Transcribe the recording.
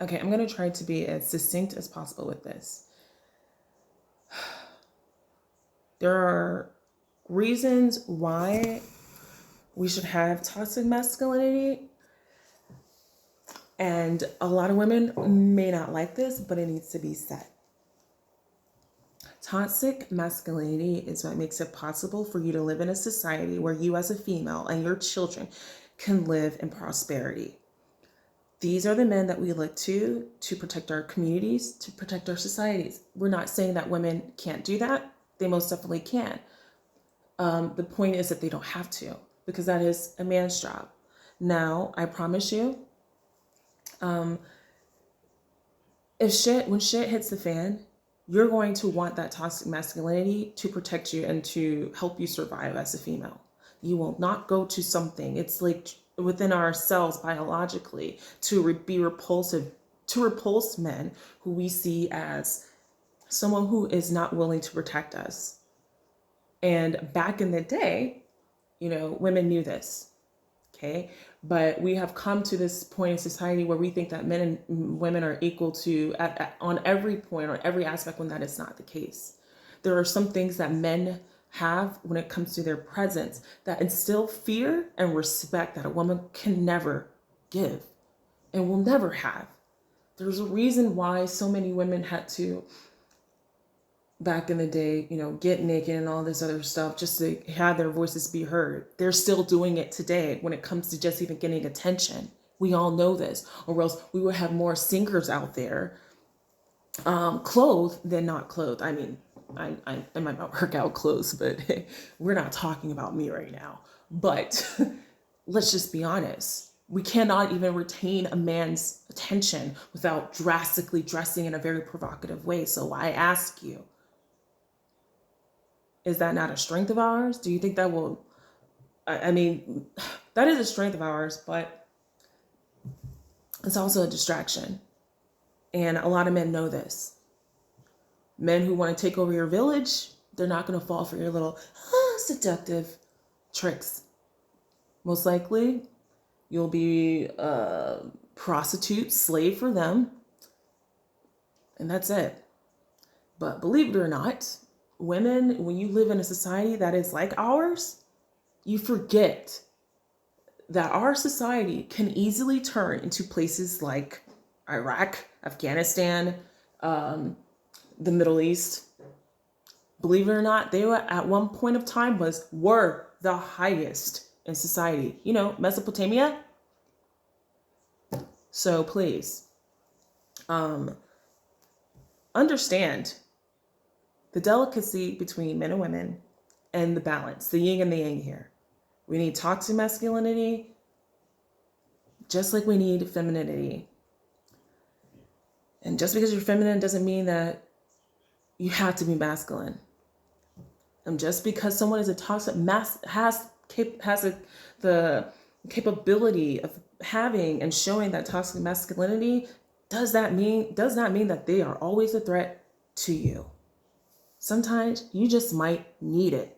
Okay, I'm going to try to be as succinct as possible with this. There are reasons why we should have toxic masculinity, and a lot of women may not like this, but it needs to be said. Toxic masculinity is what makes it possible for you to live in a society where you as a female and your children can live in prosperity. These are the men that we look to protect our communities, to protect our societies. We're not saying that women can't do that. They most definitely can. The point is that they don't have to, because that is a man's job. Now, I promise you, when shit hits the fan, you're going to want that toxic masculinity to protect you and to help you survive as a female. You will not go to something. It's like within ourselves biologically be repulsive, to repulse men who we see as someone who is not willing to protect us. And back in the day, women knew this. Okay. But we have come to this point in society where we think that men and women are equal to on every point or every aspect, when that is not the case. There are some things that men have when it comes to their presence that instill fear and respect that a woman can never give and will never have. There's a reason why so many women had to, back in the day, get naked and all this other stuff just to have their voices be heard. They're still doing it today when it comes to just even getting attention. We all know this, or else we would have more singers out there, clothed than not clothed. I mean, I might not work out clothes, but we're not talking about me right now. But let's just be honest. We cannot even retain a man's attention without drastically dressing in a very provocative way. So I ask you, is that not a strength of ours? Do you think that will, I mean, that is a strength of ours, but it's also a distraction. And a lot of men know this. Men who want to take over your village, they're not going to fall for your little seductive tricks. Most likely, you'll be a prostitute, slave for them, and that's it. But believe it or not, women, when you live in a society that is like ours, you forget that our society can easily turn into places like Iraq, Afghanistan, the Middle East. Believe it or not, they were at one point of time were the highest in society. Mesopotamia. So please, understand the delicacy between men and women and the balance, the yin and the yang here. We need toxic masculinity just like we need femininity. And just because you're feminine doesn't mean that you have to be masculine. And just because someone is a toxic has the capability of having and showing that toxic masculinity does not mean that they are always a threat to you. Sometimes you just might need it.